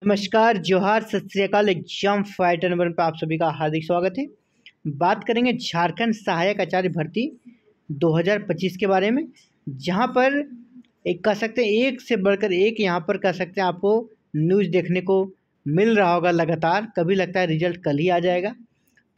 नमस्कार, जोहार, सत श्री अकाल। एग्जाम फाइटर नंबर पर आप सभी का हार्दिक स्वागत है। बात करेंगे झारखंड सहायक आचार्य भर्ती 2025 के बारे में, जहां पर एक कह सकते हैं एक से बढ़कर एक यहां पर कह सकते हैं आपको न्यूज़ देखने को मिल रहा होगा लगातार। कभी लगता है रिजल्ट कल ही आ जाएगा,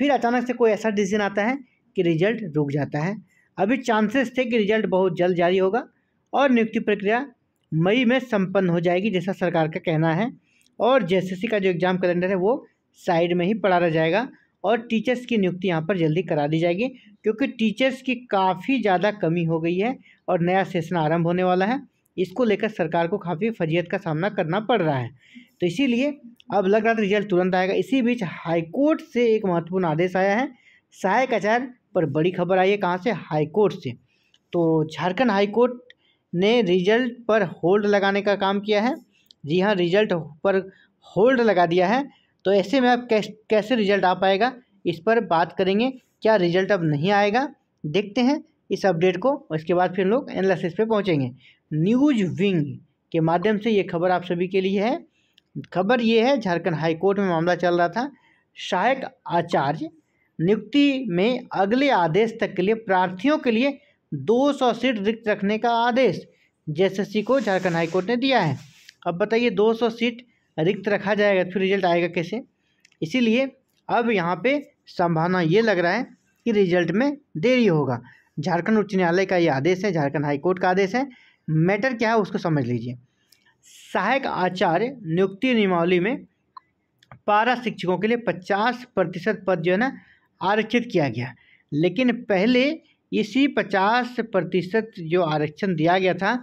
फिर अचानक से कोई ऐसा डिसीजन आता है कि रिजल्ट रुक जाता है। अभी चांसेस थे कि रिजल्ट बहुत जल्द जारी होगा और नियुक्ति प्रक्रिया मई में संपन्न हो जाएगी, जैसा सरकार का कहना है। और जेएसएससी का जो एग्ज़ाम कैलेंडर है वो साइड में ही पड़ा रह जाएगा और टीचर्स की नियुक्ति यहाँ पर जल्दी करा दी जाएगी, क्योंकि टीचर्स की काफ़ी ज़्यादा कमी हो गई है और नया सेशन आरंभ होने वाला है। इसको लेकर सरकार को काफ़ी फजीहत का सामना करना पड़ रहा है, तो इसीलिए अब लग रहा था रिजल्ट तुरंत आएगा। इसी बीच हाईकोर्ट से एक महत्वपूर्ण आदेश आया है। सहायक आचार्य पर बड़ी खबर आई है, कहाँ से? हाईकोर्ट से। तो झारखंड हाईकोर्ट ने रिजल्ट पर होल्ड लगाने का काम किया है। जी हाँ, रिजल्ट पर होल्ड लगा दिया है। तो ऐसे में अब कैसे रिजल्ट आ पाएगा, इस पर बात करेंगे। क्या रिजल्ट अब नहीं आएगा, देखते हैं इस अपडेट को, और इसके बाद फिर लोग एनालिसिस पे पहुंचेंगे। न्यूज़ विंग के माध्यम से ये खबर आप सभी के लिए है। खबर ये है, झारखंड हाईकोर्ट में मामला चल रहा था। सहायक आचार्य नियुक्ति में अगले आदेश तक के लिए प्रार्थियों के लिए 200 सीट रिक्त रखने का आदेश जेएसएससी को झारखंड हाईकोर्ट ने दिया है। अब बताइए, 200 सीट रिक्त रखा जाएगा, फिर रिजल्ट आएगा कैसे? इसीलिए अब यहाँ पे संभावना ये लग रहा है कि रिजल्ट में देरी होगा। झारखंड उच्च न्यायालय का ये आदेश है, झारखंड हाईकोर्ट का आदेश है। मैटर क्या है उसको समझ लीजिए। सहायक आचार्य नियुक्ति नियमावली में पारा शिक्षकों के लिए 50% पद जो है ना आरक्षित किया गया, लेकिन पहले इसी 50% जो आरक्षण दिया गया था,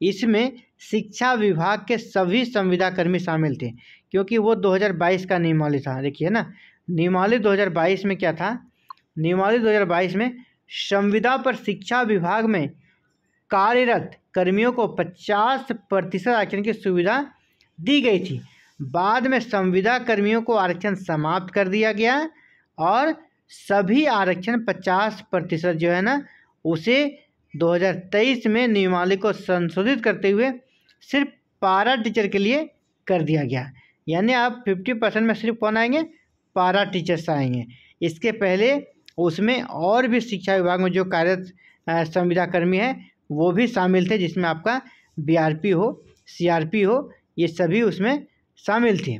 इसमें शिक्षा विभाग के सभी संविदाकर्मी शामिल थे, क्योंकि वो 2022 का नियमावली था। देखिए ना, नियमावली 2022 में क्या था? नियमावली 2022 में संविदा पर शिक्षा विभाग में कार्यरत कर्मियों को 50% आरक्षण की सुविधा दी गई थी। बाद में संविदा कर्मियों को आरक्षण समाप्त कर दिया गया और सभी आरक्षण 50% जो है ना, उसे 2023 में नियमावली को संशोधित करते हुए सिर्फ पारा टीचर के लिए कर दिया गया। यानी आप 50% में सिर्फ कौन आएंगे? पारा टीचर्स आएंगे। इसके पहले उसमें और भी शिक्षा विभाग में जो कार्यरत संविदा कर्मी है वो भी शामिल थे, जिसमें आपका बीआरपी हो, सीआरपी हो, ये सभी उसमें शामिल थे।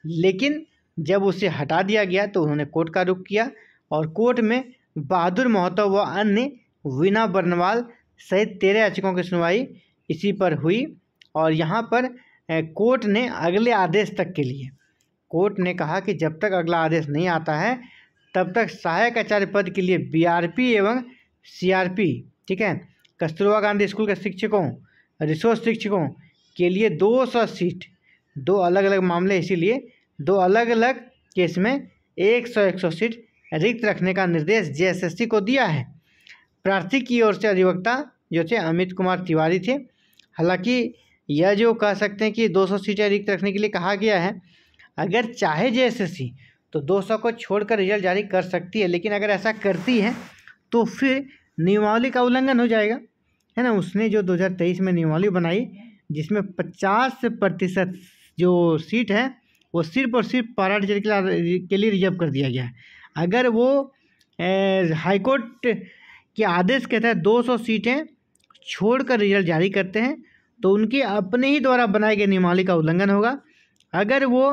लेकिन जब उसे हटा दिया गया तो उन्होंने कोर्ट का रुख किया और कोर्ट में बहादुर महतो व अन्य वीना बर्नवाल सहित 13 याचिकाओं की सुनवाई इसी पर हुई। और यहाँ पर कोर्ट ने अगले आदेश तक के लिए, कोर्ट ने कहा कि जब तक अगला आदेश नहीं आता है तब तक सहायक आचार्य पद के लिए बीआरपी एवं सीआरपी, ठीक है, कस्तूरबा गांधी स्कूल के शिक्षकों, रिसोर्स शिक्षकों के लिए 200 सीट, दो अलग अलग मामले, इसीलिए दो अलग अलग केस में 100 सीट रिक्त रखने का निर्देश जेएसएससी को दिया है। प्रार्थी की ओर से अधिवक्ता जो थे अमित कुमार तिवारी थे। हालांकि यह जो कह सकते हैं कि 200 सीटें रिक्त रखने के लिए कहा गया है, अगर चाहे जेएसएससी तो 200 को छोड़कर रिजल्ट जारी कर सकती है, लेकिन अगर ऐसा करती है तो फिर नियमावली का उल्लंघन हो जाएगा, है ना। उसने जो 2023 में नियमावली बनाई जिसमें 50% जो सीट है वो सिर्फ और सिर्फ पारा टीचर के लिए रिजर्व कर दिया गया है। अगर वो हाईकोर्ट के आदेश के तहत 200 सीटें छोड़कर रिजल्ट जारी करते हैं तो उनके अपने ही द्वारा बनाए गए नियमावली का उल्लंघन होगा। अगर वो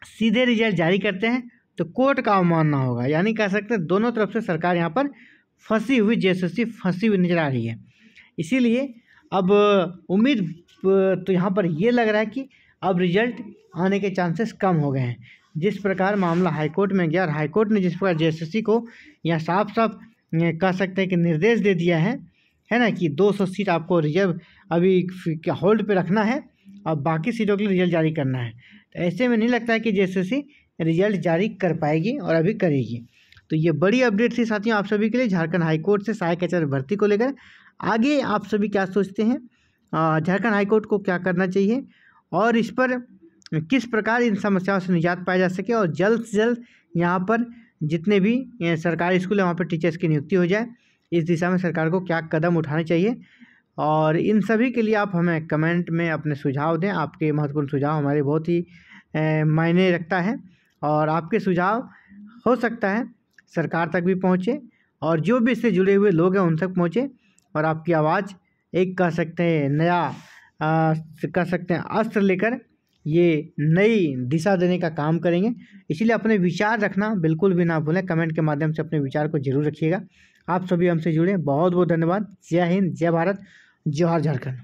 सीधे रिजल्ट जारी करते हैं तो कोर्ट का अवमानना होगा। यानी कह सकते हैं दोनों तरफ से सरकार यहाँ पर फंसी हुई, जेएसएससी फंसी हुई नजर आ रही है। इसीलिए अब उम्मीद तो यहाँ पर ये लग रहा है कि अब रिजल्ट आने के चांसेस कम हो गए हैं। जिस प्रकार मामला हाईकोर्ट में गया और हाईकोर्ट ने जिस प्रकार जेएसएससी को यहाँ साफ साफ कह सकते हैं कि निर्देश दे दिया है ना, कि 200 सीट आपको रिजर्व अभी होल्ड पे रखना है और बाकी सीटों के लिए रिजल्ट जारी करना है। तो ऐसे में नहीं लगता है कि जेएसएससी रिजल्ट जारी कर पाएगी और अभी करेगी। तो ये बड़ी अपडेट थी साथियों आप सभी के लिए झारखंड हाईकोर्ट से सहायक आचार्य भर्ती को लेकर। आगे आप सभी क्या सोचते हैं, झारखंड हाईकोर्ट को क्या करना चाहिए और इस पर किस प्रकार इन समस्याओं से निजात पाया जा सके और जल्द से जल्द यहाँ पर जितने भी सरकारी स्कूल है वहाँ पर टीचर्स की नियुक्ति हो जाए, इस दिशा में सरकार को क्या कदम उठाने चाहिए। और इन सभी के लिए आप हमें कमेंट में अपने सुझाव दें। आपके महत्वपूर्ण सुझाव हमारे बहुत ही मायने रखता है और आपके सुझाव हो सकता है सरकार तक भी पहुँचे और जो भी इससे जुड़े हुए लोग हैं उन तक पहुँचे और आपकी आवाज़ एक कह सकते हैं नया कह सकते हैं अस्त्र लेकर ये नई दिशा देने का काम करेंगे। इसीलिए अपने विचार रखना बिल्कुल भी ना भूलें। कमेंट के माध्यम से अपने विचार को जरूर रखिएगा। आप सभी हमसे जुड़े, बहुत बहुत धन्यवाद। जय हिंद, जय भारत, जोहार झारखंड।